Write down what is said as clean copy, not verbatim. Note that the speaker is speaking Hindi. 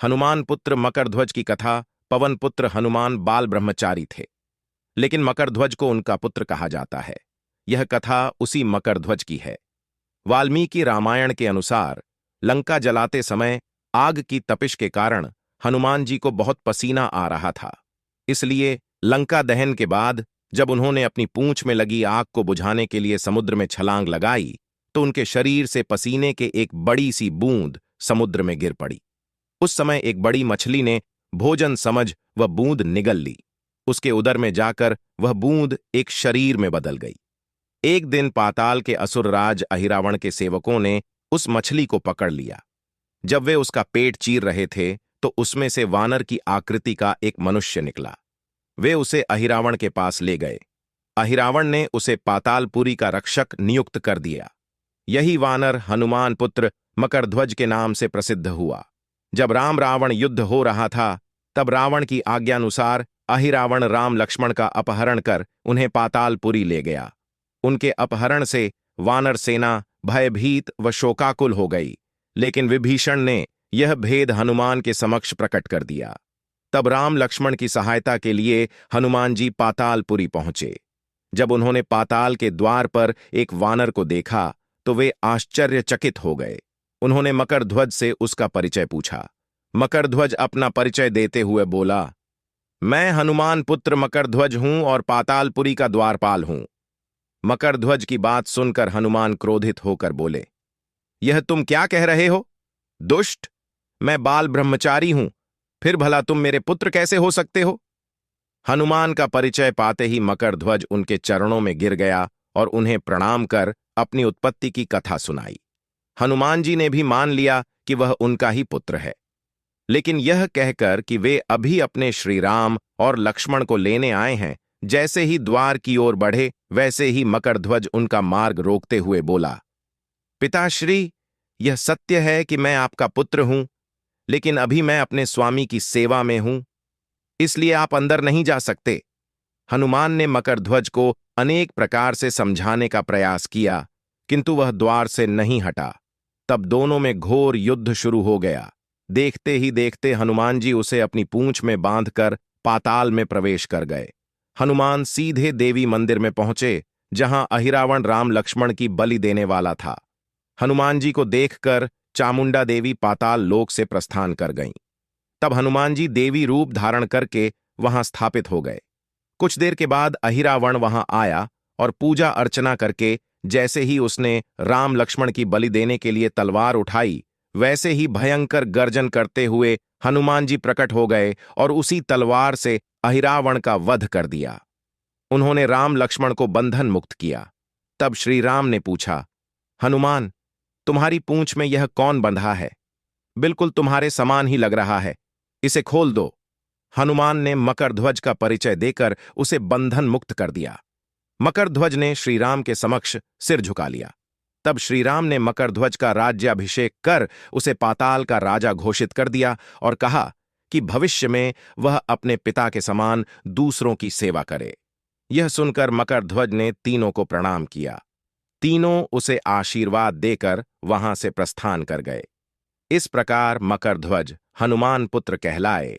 हनुमान पुत्र मकरध्वज की कथा। पवन पुत्र हनुमान बाल ब्रह्मचारी थे, लेकिन मकरध्वज को उनका पुत्र कहा जाता है। यह कथा उसी मकरध्वज की है। वाल्मीकि रामायण के अनुसार लंका जलाते समय आग की तपिश के कारण हनुमान जी को बहुत पसीना आ रहा था। इसलिए लंका दहन के बाद जब उन्होंने अपनी पूंछ में लगी आग को बुझाने के लिए समुद्र में छलांग लगाई, तो उनके शरीर से पसीने के एक बड़ी सी बूंद समुद्र में गिर पड़ी। उस समय एक बड़ी मछली ने भोजन समझ वह बूंद निगल ली। उसके उदर में जाकर वह बूंद एक शरीर में बदल गई। एक दिन पाताल के असुरराज अहिरावण के सेवकों ने उस मछली को पकड़ लिया। जब वे उसका पेट चीर रहे थे, तो उसमें से वानर की आकृति का एक मनुष्य निकला। वे उसे अहिरावण के पास ले गए। अहिरावण ने उसे पातालपुरी का रक्षक नियुक्त कर दिया। यही वानर हनुमान पुत्र मकरध्वज के नाम से प्रसिद्ध हुआ। जब राम रावण युद्ध हो रहा था, तब रावण की आज्ञानुसार अहिरावण राम लक्ष्मण का अपहरण कर उन्हें पातालपुरी ले गया। उनके अपहरण से वानर सेना भयभीत व शोकाकुल हो गई, लेकिन विभीषण ने यह भेद हनुमान के समक्ष प्रकट कर दिया। तब राम लक्ष्मण की सहायता के लिए हनुमान जी पातालपुरी पहुंचे। जब उन्होंने पाताल के द्वार पर एक वानर को देखा, तो वे आश्चर्यचकित हो गए। उन्होंने मकरध्वज से उसका परिचय पूछा। मकरध्वज अपना परिचय देते हुए बोला, मैं हनुमान पुत्र मकरध्वज हूं और पातालपुरी का द्वारपाल हूं। मकरध्वज की बात सुनकर हनुमान क्रोधित होकर बोले, यह तुम क्या कह रहे हो? दुष्ट, मैं बाल ब्रह्मचारी हूं, फिर भला तुम मेरे पुत्र कैसे हो सकते हो? हनुमान का परिचय पाते ही मकरध्वज उनके चरणों में गिर गया और उन्हें प्रणाम कर अपनी उत्पत्ति की कथा सुनाई। हनुमान जी ने भी मान लिया कि वह उनका ही पुत्र है, लेकिन यह कहकर कि वे अभी अपने श्री राम और लक्ष्मण को लेने आए हैं, जैसे ही द्वार की ओर बढ़े, वैसे ही मकरध्वज उनका मार्ग रोकते हुए बोला, पिताश्री, यह सत्य है कि मैं आपका पुत्र हूं, लेकिन अभी मैं अपने स्वामी की सेवा में हूं, इसलिए आप अंदर नहीं जा सकते। हनुमान ने मकरध्वज को अनेक प्रकार से समझाने का प्रयास किया, किंतु वह द्वार से नहीं हटा। तब दोनों में घोर युद्ध शुरू हो गया। देखते ही देखते हनुमान जी उसे अपनी पूंछ में बांधकर पाताल में प्रवेश कर गए। हनुमान सीधे देवी मंदिर में पहुंचे, जहां अहिरावण राम लक्ष्मण की बलि देने वाला था। हनुमान जी को देखकर चामुंडा देवी पाताल लोक से प्रस्थान कर गईं। तब हनुमान जी देवी रूप धारण करके वहां स्थापित हो गए। कुछ देर के बाद अहिरावण वहां आया और पूजा अर्चना करके जैसे ही उसने राम लक्ष्मण की बलि देने के लिए तलवार उठाई, वैसे ही भयंकर गर्जन करते हुए हनुमान जी प्रकट हो गए और उसी तलवार से अहिरावण का वध कर दिया। उन्होंने राम लक्ष्मण को बंधन मुक्त किया। तब श्री राम ने पूछा, हनुमान, तुम्हारी पूंछ में यह कौन बंधा है? बिल्कुल तुम्हारे समान ही लग रहा है, इसे खोल दो। हनुमान ने मकरध्वज का परिचय देकर उसे बंधन मुक्त कर दिया। मकरध्वज ने श्रीराम के समक्ष सिर झुका लिया। तब श्रीराम ने मकरध्वज का राज्याभिषेक कर उसे पाताल का राजा घोषित कर दिया और कहा कि भविष्य में वह अपने पिता के समान दूसरों की सेवा करे। यह सुनकर मकरध्वज ने तीनों को प्रणाम किया। तीनों उसे आशीर्वाद देकर वहां से प्रस्थान कर गए। इस प्रकार मकरध्वज हनुमान पुत्र कहलाए।